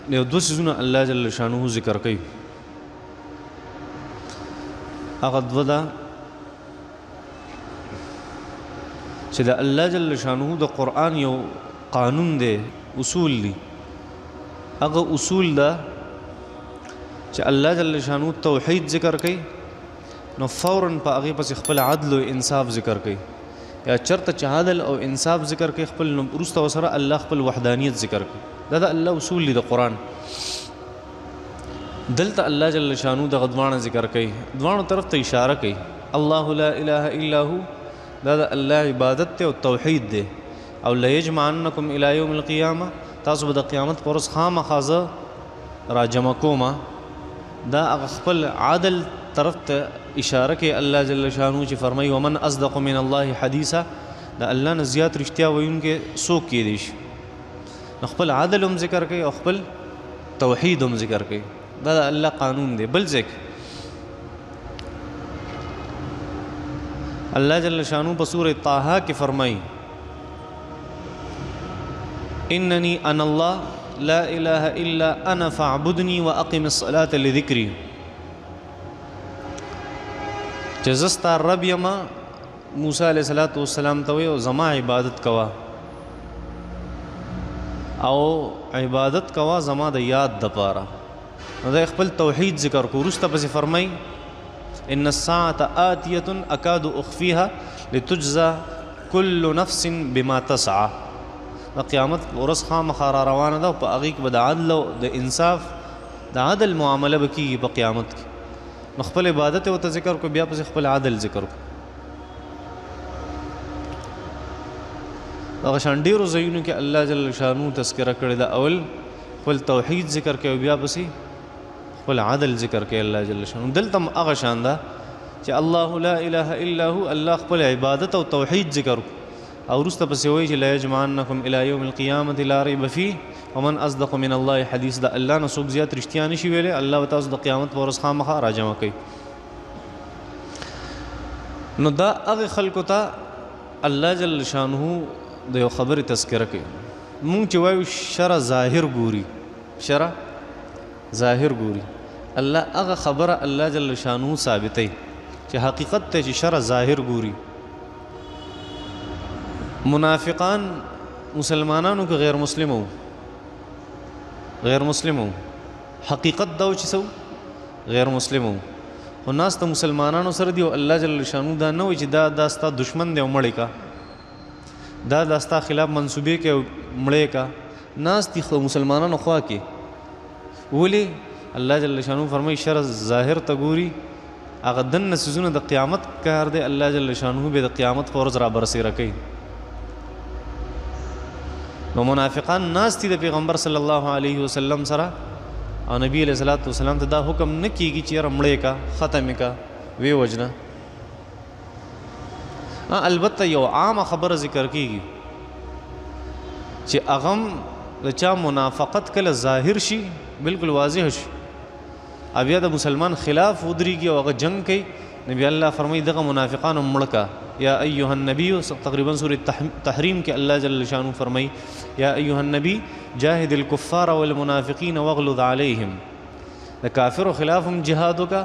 یو دوه څیزونه الله جل شانه ذکر کوي. هغه دوه ده چې د الله جل شانه د قرآن یو قانون دی، اصول دي. هغه اصول ده چې الله جل شانه توحید ذکر کوي نو فوراً په هغې پسې خپل عدل او انصاف ذکر کوي، یا چرته چې عدل او انصاف ذکر کوي خپل نو وروسته ورسره الله خپل وحدانیت ذکر کوي. دا د الله اصول دي د قرآن. دلته الله جل شانه دغه دواړه ذکر کوي، دواړو طرف ته اشاره کوي. الله لا اله الا هو، دا د الله عبادت ته او توحید دی. او لیجمعنکم الی یوم القیامه، تاسو به د قیامت پر ورځ خامخا زه راجمع کومه. دا هغه خپل عدل طرف ته اشاره کوي الله جل شانه چې فرمایي ومن اصدق من الله حدیثا، د الله نه زیات رښتیا ویونکی څوک کیدی شي. نو خپل عدل هم ذکر کوي او خپل توحید هم ذکر کوي. دا د الله قانون دی. بل ځکه الله جل شانه په سورة طه کې فرمایي انني انا الله لا اله الا انا فاعبدني واقم الصلاه لذكري، چې زه ستا رب یم. موسی علیه السلام ته وایي زما عبادت کوه او عبادت کوه زما د یاد دپاره. نو د خپل توحید ذکر کو. وروسته پسې فرمایي ان الساعة آتیة اکاد اخفیها لتجزا کل نفس بما تسعى. د قیامت ورځ خامخا را روانه ده او په هغې کې به د عدل او د انصاف د عدل معامله به کېږي په قیامت کې. نو خپل عبادت یې ورته ذکر کو، بیا پسې خپل عدل ذکر کو. دغه شان ډېرو ځایونو کې الله جل شانو تذکره کړې ده. اول خپل توحید ذکر کوي او بیا پسې خپل عدل ذکر کوي الله جل شانو. دلته هم هغه شان ده چې الله لا اله الا هو، الله خپل عبادت او توحید ذکر کو او وروسته پسې وایي چې لیجمعنکم الی یوم القیامة لا ریب فیه ومن اصدق من الله حدیث. د الله نه څوک زیات رښتیا نشي ویلی، الله به تاسو د قیامت په ورځ خامخا راجمع کوي. نو دا هغې خلکو ته الله جل شانه د یو خبرې تذکره کوي. مونږ چې وایو شرع ظاهر ګوري، شرع ظاهر ګوري، الله هغه خبره الله جل شانه ثابتوي چې حقیقت ته چې شرع ظاهر ګوري. منافقان مسلمانانو که غیر مسلمو، غیر مسلمو حقیقت دا چې سو غیر مسلمو، خو ناس ته مسلمانانو سره دی او الله جل شانه دا نه وایي چې دا ستا دشمن دی او مړی کا، دا ستا خلاف منصوبې کې او مړی کا. ناس دي مسلمانانو خوا کې. ولې الله جل شانه فرمایي شرع ظاهر ته ګوري. هغه دننه څیزونه د قیامت کار دی، الله جل شانه به د قیامت په ورځ را برسېره کوي. نو منافقان ناس دي د پیغمبر صلی الله علیه وسلم سره او نبی علیه السلام ته دا حکم نه کیږي چې یاره مړی کا، ختم کا، وی وجنه. البته یو عامه خبره ذکر کیږي چې اغم د چا منافقت کله ظاهر شي، بالکل واضح شي، بیا د مسلمان خلاف ودرېږي او هغه جنگ کوي، نبی الله فرمایي دغه منافقانو مړه کا. یا ایها النبی، تقریبا سورة تحریم کې الله جل شانه فرمایي یا ایها النبی جاهد الکفار والمنافقین واغلظ علیهم. د کافرو خلاف هم جهاد وکړه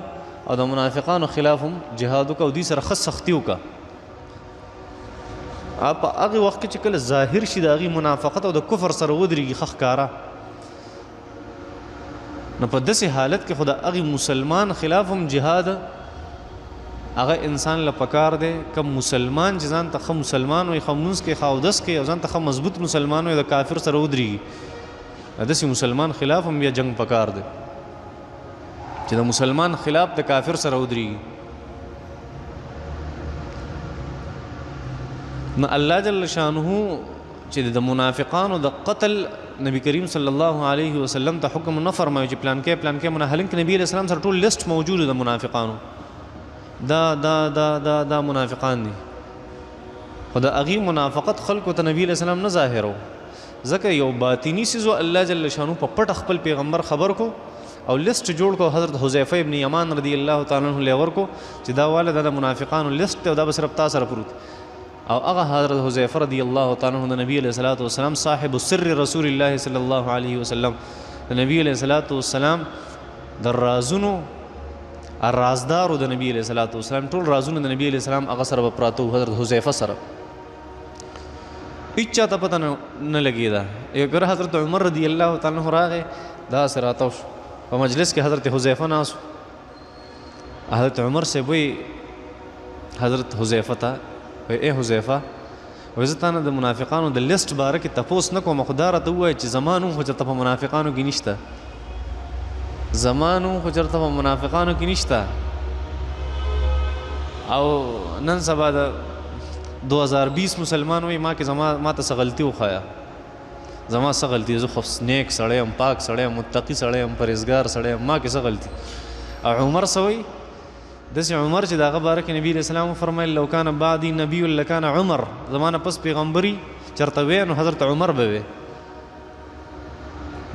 او د منافقانو خلاف هم جهاد وکړه او دوی سره ښه سختي وکړه. په هغې وخت کې چې کله ظاهر شي د هغې منافقت او د کفر سره ودرېږي ښه ښکاره، نو په داسې حالت کې خو د هغې مسلمان خلاف هم جهاد هغه انسان له پکار دی. کم مسلمان چې ځان ته ښه مسلمان وي، ښه مونځ کوي، ښه اودس کوي او ځان ته ښه مضبوط مسلمان وي، د کافر سره ودرېږي، داسې مسلمان خلاف هم بیا جنگ پکار دی چې د مسلمان خلاف د کافر سره ودرېږي. نو الله جل شانه چې د منافقانو د قتل نبی کریم صلی الله علیه وسلم ته حکم نه فرمایي چې پلان کې منافقین، نبی علیہ السلام سره ټول لیست موجود د منافقانو، دا منافقان دي. خو د هغې منافقت خلکو ته نبی علیہ السلام نه ظاهرو، ځکه یو باطني څیزو الله جل شانه په پټه خپل پیغمبر خبر کو او لیست جوړ کو. حضرت حذیفه ابن یمان رضی الله تعالی عنہ له ورکو چې دا والا د منافقانو لیست او دا به صرف تا سره پروت. او هغه حضرت حذیفه رضی الله تعالی عنہ د نبی علیہ الصلوۃ والسلام صاحب السر رسول الله صلی الله علیه وسلم د نبی علیه الصلاۃ والسلام د رازونو رازدارو د نبی علیه الصلاۃ والسلام ټول رازونه د نبی علیه السلام هغه سره به پراته وو، حضرت حذیفه سره. هیڅ چاته پته نه لګېده. یو ګر حضرت عمر رضی الله تعالی عنہ راغی، داسې راتاو شو په مجلس کې، حضرت حذیفه ناست. حضرت عمر سے وایي حضرت حذیفه ته، وایي اے حذیفه، وایي زه تا نه د منافقانو د لیسټ باره کې تپوس نه کوم، خو دا راته ووایه چې زما نوم خو چېرته په منافقانو کې نشته، زما نوم خو چېرته په منافقانو کې نشته. او نن سبا د 2020 مسلمان وایي ما ته څه غلطي وښایه، زما څه غلطي، زه خو نیک سړی یم، پاک سړی یم، متقي سړی یم، پرهیزګار سړی یم، ما کې څه غلطي. او عمر څه وایي؟ داسې عمر چې د هغه باره کې نبي علیه السلام وفرمیل لو کان بعدي نبي لکان عمر، زما نه پس پیغمبري چېرته وی نو حضرت عمر به وی.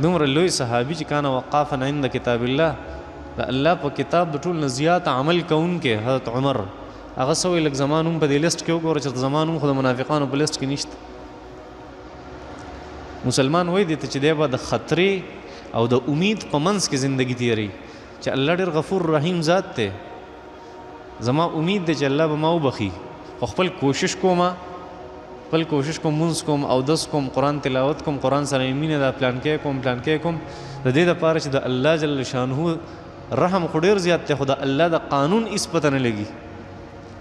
دومره لوی صحابي چې کان وقافا عند کتاب الله، د الله په کتاب د ټول نه زیات عمل کوونکی حضرت عمر. هغه څه وایي لږ زما نوم په دې لیسټ کې وګوره، چېرته زما نوم خو د منافقانو په لیسټ کې نشته. مسلمان وایي دې ته چې دی به د خطرې او د امید په منځ کې زندگی تیروي، چې الله ډېر غفور رحیم ذات دی، زما امید دی چې الله به ما وبخي، خو خپل کوشش کوم، مونځ کوم، اودس کوم، قرآن تلاوت کوم، قرآن سره یې مینه ده، پلانکی کوم د دې دپاره چې د الله جل شانه رحم خو ډېر زیات دی، خو د الله د قانون هېڅ پته نه لګي.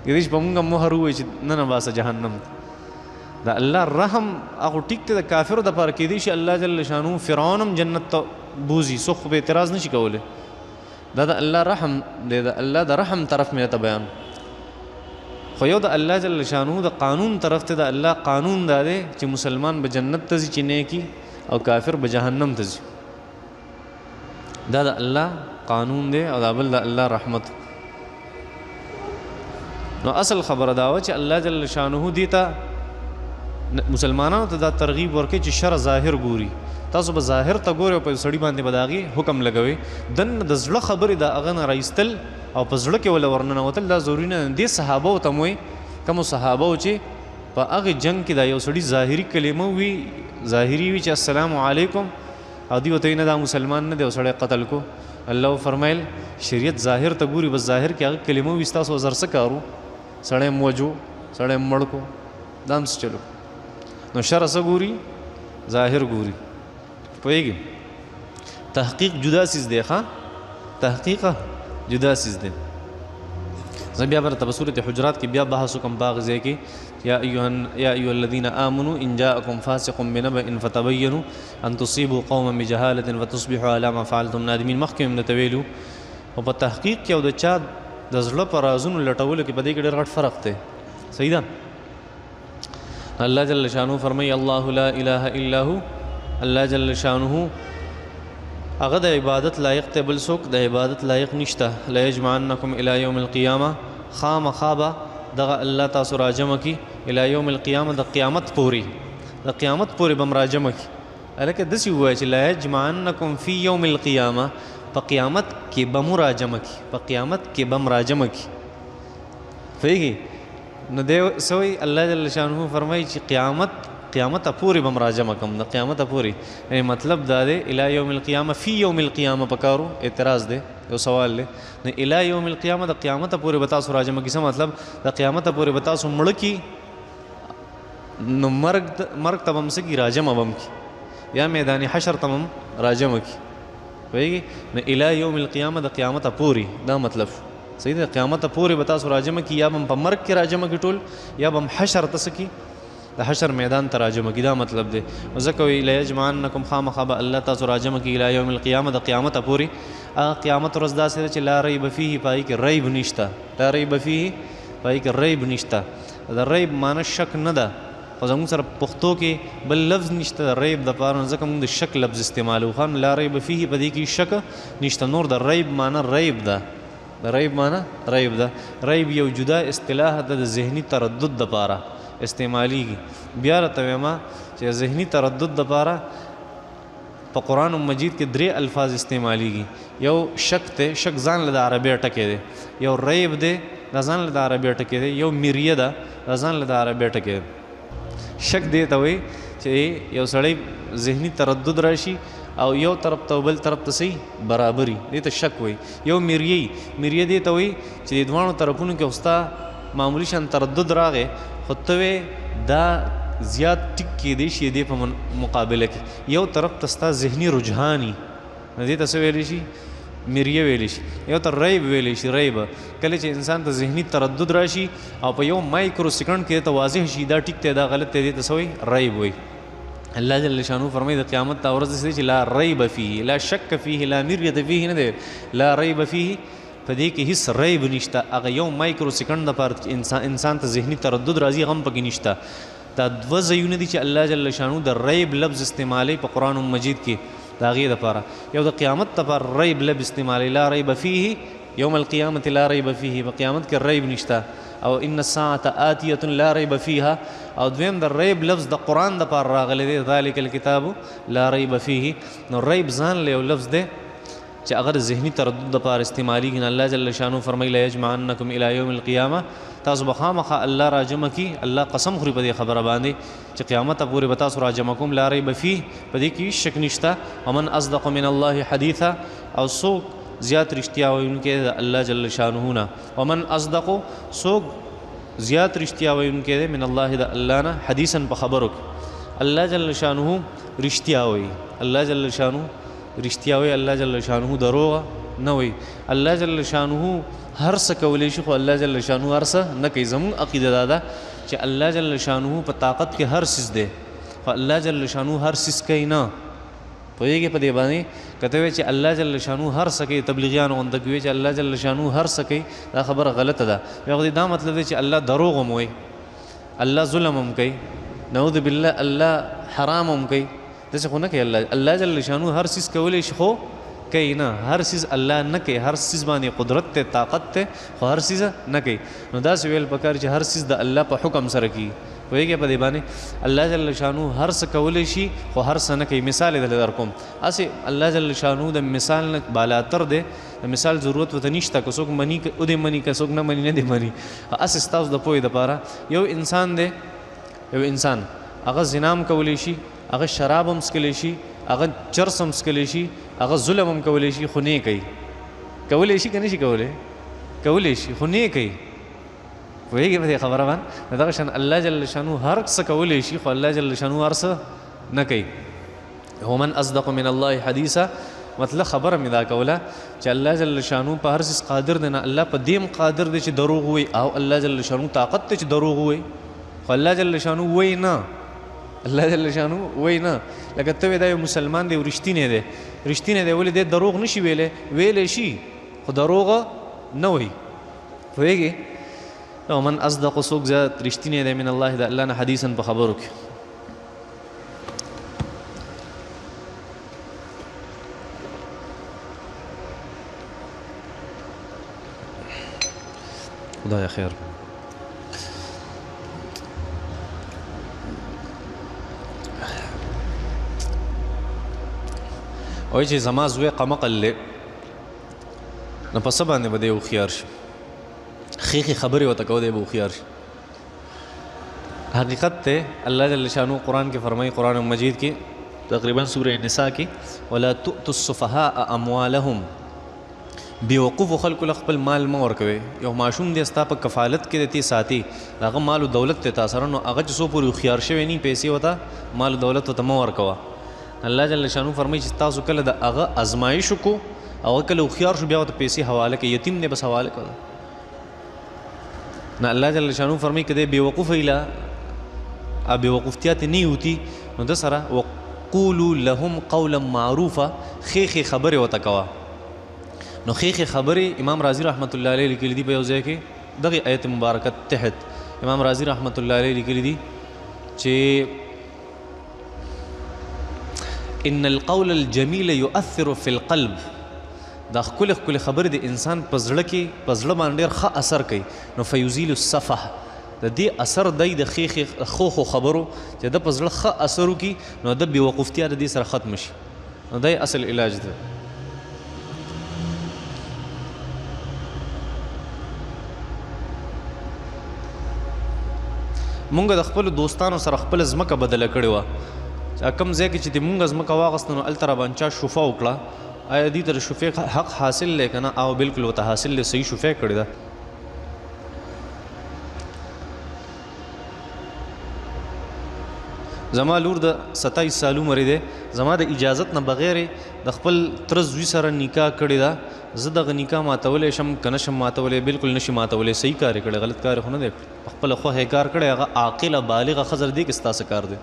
کېدای شي په مونږ مهر ووایي چې نه باسه جهنم. د الله رحم هغه ټیک دی د کافرو دپاره. کېدای شي الله جل شانه فرعون هم جنت ته بوځي، څوک خو به اعتراض نشي کولی. دا د الله رحم دی، د الله د رحم طرف مې ته بیان. خو یو د الله جل شانه د قانون طرف ته، د الله قانون دا دی چې مسلمان به جنت ته ځي چې نیکي، او کافر به جهنم ته ځي. دا د الله قانون دی او دا بل د الله رحمت. نو اصل خبره دا وه چې الله جل شانه دې ته مسلمانانو ته دا ترغیب ورکوي چې شر ظاهر ګوري. تاسو به ظاهر ته ګورئ او په سړي باندې به د هغې حکم لګوئ، دننه د زړه خبرې د هغه نه راایستل او په زړه کې وله ورننوتل دا ضروري نه. دې صحابو ته موی کومو صحابو چې په هغې جنګ کې دا یو سړي ظاهري کلمه وي، ظاهري وي چې السلام علیکم، او دوی ورته وایي نه دا مسلمان نه دی او سړی قتل کو. الله فرمیل شریعت ظاهر ته ګوري، بس ظاهر کې هغه کلمه وي، ستاسو زر څه کارو، سړی م وجو، سړی م مړ کو، دا هم څه چلو. نو شر څه ګوري؟ ظاهر ګوري. پوهېږي تحقیق جدا سیز دی، ښه تحقیق جدا سیز دی. زه بیا به درته په سورت حجرات کې بیا بحث وکړم په هغه ځای کې یا ایها الذین آمنوا ان جاءکم فاسق بنبأ فتبینوا ان تصیبوا قوما بجهالة فتصبحوا علی ما فعلتم نادمین. مخکې هم درته ویلو. او په تحقیق کې او د چا د زړه په رازونو لټولو کې په دې کې ډېر غټ فرق دی. صحیح ده. الله جل شانه فرمایي الله لا اله الا هو، الله جل شانه هغه د عبادت لایق ته بل څوک د عبادت لایق نشته. لا یجمعنکم الی یوم القیامه، خامخا به دغه الله تاسو راجمع کي الی یوم القیامه، د قیامت پورې، د قیامت پورې به م راجمع کي. هلکه داسې ووایه چې لا یجمعنکم فی یوم القیامه، په قیامت کې به مو راجمع کي، په قیامت کې به م راجمع کي. پوهېږي؟ نو دی څه وایي الله جل شانه فرمایي چې قیامت پورې به م راجمع کړم، د قیامت پورې. یعنې مطلب دا دی الی یوم القیامه، فی یوم القیامه پکارو اعتراض دی، یو سوال دی. نو الی یوم القیامه د قیامت پورې به تاسو راجمع کي. څه مطلب؟ د قیامت پورې به تاسو مړه کي، نو مرګ ته به م څه کي؟ راجمع به م کي، یا میدان حشر ته به م راجمع کي. پوهېږي؟ نو الی یوم القیامه د قیامت پورې، دا مطلب شو. صحیح ده. قیامت پورې به تاسو راجمع کي، یا به م په مرګ کې راجمع کي ټول، یا به م حشر ته څه کي؟ د حشر میدان ته راجمع کي. دا مطلب دی. ځکه وایي لیجمعنکم، خامخا به الله تاسو راجمع کي الی یوم القیامه، د قیامت پورې. هغه قیامت ورځ داسې ده چې لا ریب فیه، پای کې ریب نشته. لا ریب فیه، پای کې ریب نشته. د ریب معنی شک نه ده، خو زموږ سره پښتو کې بل لفظ نشته د ریب دپاره، ځکه موږ د شک لفظ استعمالوو. لا ریب فیه، په دې کې شک نشته. نور د ریب معنی ریب ده، د ریب معنی ریب ده. ریب یو جدا اصطلاح ده د ذهني تردد دپاره استعمالیږي. بیا راته وایم چې ذهني تردد دپاره په قرآن مجید کې 3 الفاظ استعمالیږي. یو شک دی، شک ځان له د عربی ټکی دی. یو ریب دی، دا ځان له د عربی ټکی دی. یو مریه ده، دا ځان له د عربی ټکی دی. شک دی ته وایي چې یو سړی ذهني تردد راشي او یو طرف ته بل طرف ته صحیح برابري دې ته شک وایي. یو میریه دې ته وایي چې د دواړو طرفونو کې اوستا معمولی شان تردد راغی خو ته دا زیات ټیک کېدی شي دې په مقابله کې یو طرف ته ستا ذهني رجحاني دې ته څه ویلی شي میریه ویلی شي. یو ته ریب ویلی شي. ریب کله چې انسان ته ذهني تردد راشي او په یو مایکرو سیکنډ کې ته واضح شي دا ټیک دی دا غلط دی دې ته څه وایي ریب وایي. الله جل شانو فرمایي د قیامت ته ورځ داسې چې لا ریب فیه لا شک فیه لا مریه فیه نه دی لا ریب فیه په دې کې هیڅ ریب نشته. هغه یو مایکرو سیکنډ دپاره انسان ته ذهني تردد راځي غم پکې نشته. دا دوه ځایونه دي چې الله جل شانو د ریب لفظ استعمالوي په قرآن مجید کې د هغې دپاره. یو د قیامت دپاره ریب لفظ استعمالوي لا ریب فیه یوم القیامت لا ریب فیه په قیامت کې ریب نشته. او ان الساعة آتیة لا ریب فیها او دویم د ریب لفظ د قرآن دپاره راغلی دی ذلک الکتاب لا ریب فیه. نو ریب ځان له یو لفظ دی چې هغه ذهني تردد دپاره استعمالیږي. الله جل شانو فرمایي لیجمعنکم الی یوم القیامه تاسو به خامخا الله را جمع کی. الله قسم خوري په دې خبره باندې چې قیامت پورې به تاسو را جمع کوم لا ریب فیه په دې کې شک نشته. ومن اصدق من الله حدیثا او څوک زیات رښتیا ویونکی د الله جل شانه نه. ومن اصدق څوک زیات رښتیا ویونکی دی من الله د الله نه حدیثا په خبرو کې. الله جل شانه رښتیا وایي. الله جل شانه رښتیا وایي. الله جل شانه دروغ نه وایي. الله جل شانه هر څه کولی شي خو الله جل شانه هر څه نه کوي. زموږ عقیده دا ده چې الله جل شانه په طاقت کې هر څیز دی خو الله جل شانه هر څیز کوي نه. پوهېږې په دې باندې که ته وایې چې الله جل شانه هر څه کوي تبلیغیانو غونډه کې وایي چې الله جل شانه هر څه کوي دا خبره غلطه ده. بیا خو دا مطلب دی چې الله دروغ هم وایي الله ظلم هم کوي نعوذ بالله الله حرام هم کوي داسې خو نه کوي. الله جل شانه هر څیز کولی شي خو کوي نه. هر څیز الله نه کوي. هر څیز باندې قدرت ته طاقت ته خو هر څیز نه کوي. نو داسې ویل پکار چې هر څیز د الله په حکم سره کیږي. پوهېږې په دې باندې الله جل شانو هر څه کولی شي خو هر څه نه کوي. مثال یې دلته درکوم. هسې الله جل شانو د مثال نه بالاتر دی. د مثال ضرورت ورته نشته. که څوک مني او دې مني که څوک نه مني نه دې مني. هسې ستاسو د پوهې دپاره یو انسان دی یو انسان هغه زنا هم کولی شي هغه شراب هم څکلی شي هغه چرس هم څکلی شي هغه ظلم هم کولی شي خو نه کوي. کولی شي که نه شي کولی کولی شي خو نه کوي. پوهېږې په دې خبره باندې دغه شان الله جل شانو هر څه کولی شي خو الله جل شانو هر څه نه کوي. ومن اصدق من الله حدیثا مطلب خبره مې دا کوله چې الله جل شانو په هر څه قادر دی نه. الله په دې قادر دی چې دروغ وایي او الله جل شانو طاقت دی چې دروغ وایي خو الله جل شانو وایي نه. الله جل شانو وایي نه. لکه ته وایې دا یو مسلمان دی او رښتینی دی رښتینی دی ولې دی دروغ نشي ویلی شي خو دروغ نه وایي. پوهېږې ومن اصدق څوک زیات رښتینی دی من الله د الله نه حدیثا په خبرو کې. خدای خیر. وایي چې زما زوی قمقل دی نو په څه باندې به دی هوښیار شي. خیخي خبرې ورته کو دی به هوښیار شي. حقیقت ته الله جل شانو قرآن کې فرمایي قرآن مجید کې تقریبا سورہ نساء کې ولا تؤتوا السفهاء اموالهم بیوقوفو خلکو له خپل مال مه ورکوئ. یو ماشوم دی ستا په کفالت کې دی تی ساتي هغه مال و دولت ته تا سره نو هغه چې څو پورې هوښیار شوی نه پیسې ورته مال و دولت ورته مه ورکوه. الله جل شانو فرمایي چې تاسو کله د هغه ازمایش وکړو او کله هوښیار شو بیا ورته پیسې حواله کوي. یتیم دی بس حواله کوه نه. الله جل شانو فرمایي که دی بېوقوفه ایله بېوقوفتیا ته نه یوتي نو ده سره وقولو لهم قولا معروفه خیخې خبرې ورته کوه. نو خیخې خبرې امام رازي رحمت الله علیه لیکلي دي په یو ځای کې دغه آیت مبارکه تحت امام رازي رحمت الله علیه لیکلي دي چې ان القول الجمیل یؤثر فی القلب. دا ښکلې ښکلې خبرې د انسان په زړه کې په زړه باندې ډېر ښه اثر کوي. نو فیزیل الصفح د دې اثر دی د ښو خبرو چې د په زړه ښه اثر وکړي نو د بېوقوفتیا د دې سره ختم شي. نو دی اصل علاج دی. مونږ د خپلو دوستانو سره خپله ځمکه بدله کړې وه کم ځای کې چې د مونږ ځمکه واغسته نو هلته راباندې چا شفا وکړه آیا دې ته د شفې حق حاصل دی که نه؟ او بلکل ورته حاصل دی، صحیح شفا یې کړې ده. زما لور د 27 سال عمر دی، زما د اجازت نه بغیر د خپل تره زوی سره نکاح کړې ده. زه دغه نکاح ماتولی شم که نه شم ماتولی؟ بلکل نشي ماتولی. صحیح کار یې کړی، غلط کار یې خو نه دی کړی. خپله خوښه یې کار کړی، هغه عاقله بالغه ښځه دی کې ستاسو کار دی.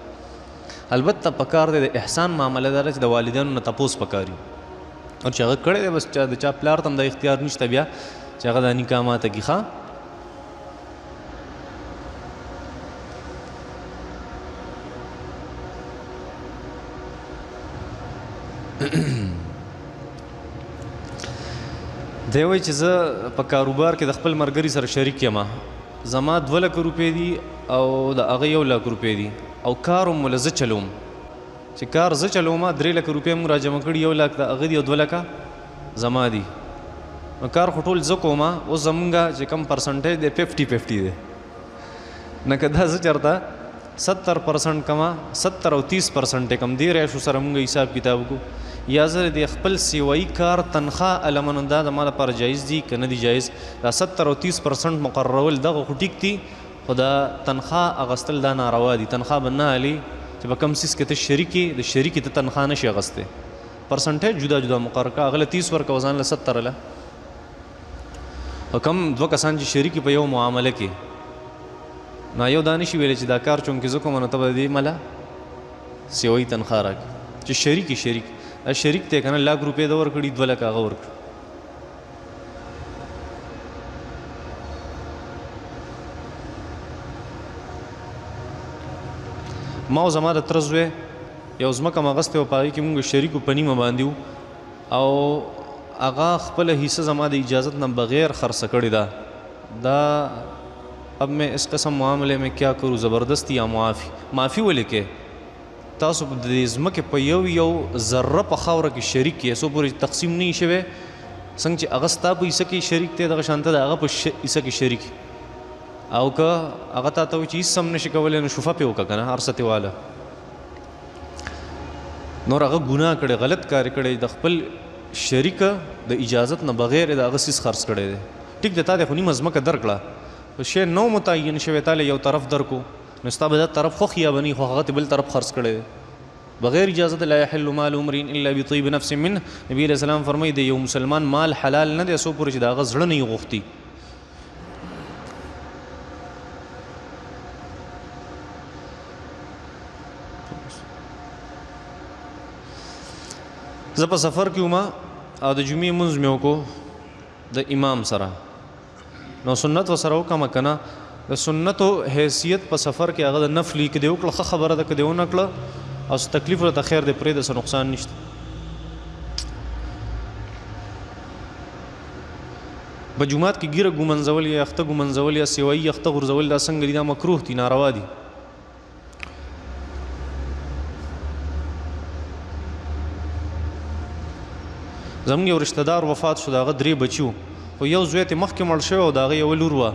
البته پکار دی د احسان معامله دا چې د والدینو نه تپوس پکاري، او چې هغه کړی دی بس د چا پلار ته هم دا اختیار نشته بیا چې هغه دا نکاح ماته کړي. ښه دی وایي چې زه په کاروبار کې د خپل ملګري سره شریک یم، زما 2 لک روپۍ دي او د هغه 1 لک روپۍ دي، او کار هم له زه چلوم. چې کار زه چلوم 3 لک روپۍ مو را جمع کړي، 1 لک د هغه دي او 2 لکه زما دي. نو کار خو ټول زه کوم، اوس زمونږ چې کم پرسنټیج دی 50-50 دی. نه که دا زه چېرته 70% کما 70 او 30% کم دی راشو سره مونږ حساب کتاب وکړو، یا زه د خپل سیوایي کار تنخواه علمنو دا زما لپاره جایز دي که نه دي جایز؟ دا 70 او 30% مقررول دغه خو ټیک دي، خو دا تنخواه اغستل دا ناروا دي. تنخواه به نه علي چې په کم څیز کې ته شریک یې، د شریک ته تنخواه نشي اغستی. پرسنټیج جدا جدا مقرر کړه، هغه له 30 ورکوه، ځان له 70 له. او کم 2 کسان چې شریک په یو معامله کې، نو یو دا نشي ویلی چې دا کار چونکې زه کوم نو ته به دې مله سیوایي تنخواه راکړي. چې شریک یې شریک شریک ته که نه 1 لک روپۍ ده ورکړي، 2 لکه هغه ورکړي. ما او زما د تره زوی یو ځمکه م اغستې وه، په هغې کې مونږ شریکو په نیمه باندې وو، او هغه خپله حصه زما د اجازت نه بغیر خرڅه کړې ده. دا اب میں اس قسم معاملے میں کیا کروں؟ زبردستی یا معافی ولې کې؟ تاسو د دې ځمکې په یو ذره په خاوره کې شریک یې، څو پورې تقسیم نه وي شوی، څنګه چې هغه ستا په حصه کې شریک دی دغه شانته د هغه په حصه کې شریک، او که هغه تا ته وایي چې هېڅ هم نشي کولی نو شفا پرې وکړه که نه، هر څه ترې واله. نور هغه ګناه کړی، غلط کار کړی، د خپل شریک د اجازت نه بغیر د هغه څیز خرڅ کړی دی. ټیک دی، تا دې خو نیمه ځمکه درکړه، شی نو متعین شوی، تا له یو طرف درکو، نو ستا به دا طرف خوښ یا به نه وي، خو هغه ته بل طرف خرڅ کړی دی بغیر اجازت. لا یحل مال امرئ الا بطیب نفس منه. نبی علیہ السلام فرمایي د یو مسلمان مال حلال نه دی څو پورې چې د هغه زړه نه یې غوښتي. زه په سفر کې وم او د جمعې لمونځ مې وکړو د امام سره، نو سنت ورسره وکړم که نه؟ د سنتو حیثیت په سفر کې هغه د نفلي که دې وکړه ښه خبره ده، که دې ونه کړه او څه تکلیف ورته خیر دې پرېږده، څه نقصان نشته. په جومات کې ګیره ګومنځول یا یخته ګومنځول یا سیوایي یخته غورځول دا څنګه دي؟ دا مکروه دي، ناروا دي. زموږ یو رشته دار وفات شو، د هغه 3 بچي وو، خو یو زوی یې مخکې مړ شوی او د هغه یوه لور وه.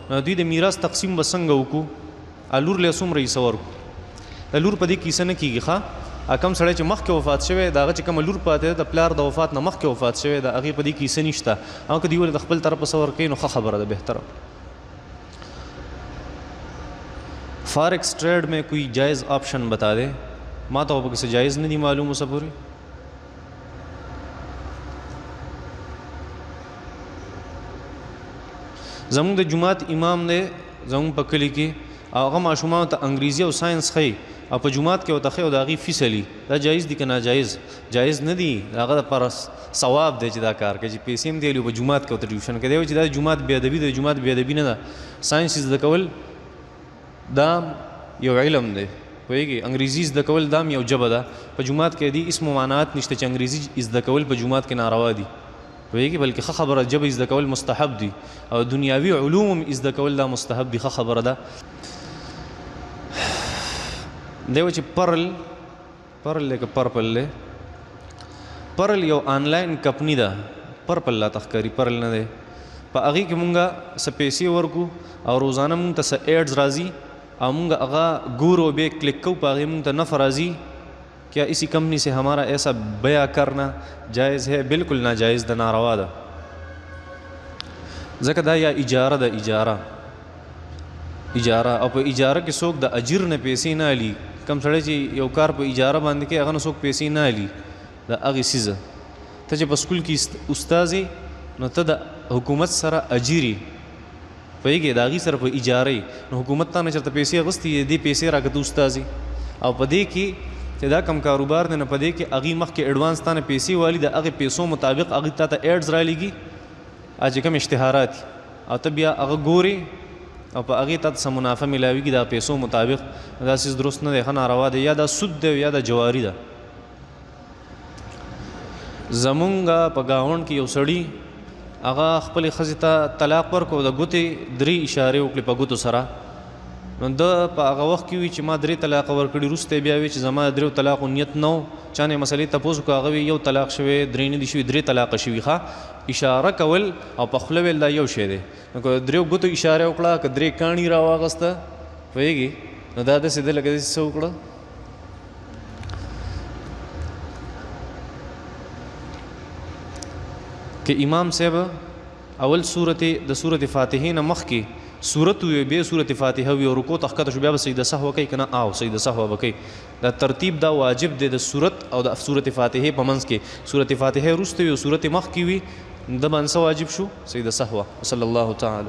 نو دوی د میراث تقسیم به څنګه وکړو؟ لور له څومره حصه ورکړو؟ د لور په دې کې حصه نه کېږي. ښه کم سړی چې مخکې وفات شوی د هغه چې کومه لور پاتې ده د پلار د وفات نه مخکې وفات شوی د هغې په دې کې حصه نشته، او که دوی ولې د خپل طرفه څه ورکوي نو ښه خبره ده، بهتره. فارکس ٹریڈ میں کوئی جائز آپشن بتا دے؟ ما ته خو پکې څه جایز نه دي معلوم اوسه پورې. زمونږ د جومات امام دی زمونږ په کلي کې، او هغه ماشومانو ته انګریزي او ساینس ښیي او په جومات کې ورته ښیي او د هغې فیس علي. دا جایز دي که ناجایز؟ جایز نه دي، هغه دپاره ثواب دی چې دا کار کوي، چې پیسې هم دی علي په جومات کې ورته ټیوشن کوي. دی وایي چې دا د جومات بې ادبي ده، د جومات بې ادبي نه ده. ساینس زده کول دا یو علم دی، پوهېږي؟ انګریزي زده کول دا هم یو ژبه ده. په جومات کې دي اسم و معنات نشته چې انګریزي زده کول په جومات کې ناروا دي، پوهېږي؟ بلکې ښه خبره ژبه زده کول مستحب دي، او دنیاوي علوم هم زده کول دا مستحب دي، ښه خبره ده. دی وایي چې پرل دی که پرپل دی؟ پرل یو آنلاین کمپني ده، پرپل لا تخکاري، پرل نه دی. په هغې کې مونږ څه پیسې ورکو او روزانه مونږ ته څه ایډز راځي او مونږ هغه ګورو، بیا کلیک کوو، په هغې مونږ ته نفع راځي क्या इसी कंपनी से हमारा ऐसा बया करना जायज़ है? बिल्कुल नाजायज़ द, नारवा दा। ځکه دا یا اجاره د اجاره او په اجاره کې څوک د اجر نه پیسې نه الی. کم سړی چې یو کار په اجاره باندې کوي هغه نه څوک پیسې نه الی د هغې څیزه. ته چې په سکول کې استاذ نو ته د حکومت سره اجري پوهېږې، د هغې سره په اجاره نو حکومت تا نه چېرته پیسې اخیستې دې پیسې راکړه ته استاذ او په دې کې چې دا کم کاروبار دی نو په دې کې هغې مخکې ایډوانس تا نه پیسې والي، د هغې پیسو مطابق هغې تا ته ایډز رالیږي چې کوم اشتهارات او ته بیا هغه ګورې او په هغې تا ته څه منافع میلاویږي د پیسو مطابق. دا څیز درست نه دی، ښه ناروا دی. یا دا سود دی یا دا جواري ده. زمونږ په ګاونډ کې یو سړي هغه خپلې ښځې ته طلاق ورکړو، د ګوتې 3 اشارې وکړې په ګوتو سره. نو ده په هغه وخت کې وي چې ما 3 طلاقه ورکړي، وروسته بیا وي چې زما د 3 طلاقو نیت نه و. چا نه مسلې تپوس وکړو، هغه وي 1 طلاق شوی، 3 نه دي شوي، 3 طلاقه شوي. ښه اشاره کول او په خوله ویل دا یو شی دی. نو که 3 ګوتو اشاره وکړه، که 3 کاڼي راواغسته پوهېږي، نو دا داسې ده لکه داسې څه وکړه. که امام صاحب اول د سورت فاتحې نه مخکې سورت وي بیا سورت فاتحه وي او رکوع ته ښکته شو بیا به سجده سهو کوي که نه؟ سجده سهو به کوي. دا ترتیب دا واجب دی د سورت او د سورت فاتحې په منځ کې. سورت فاتحه وروسته وي او سورت مخکې وي، د باندې څه واجب شو؟ سجده سهو. صلی الله تعالی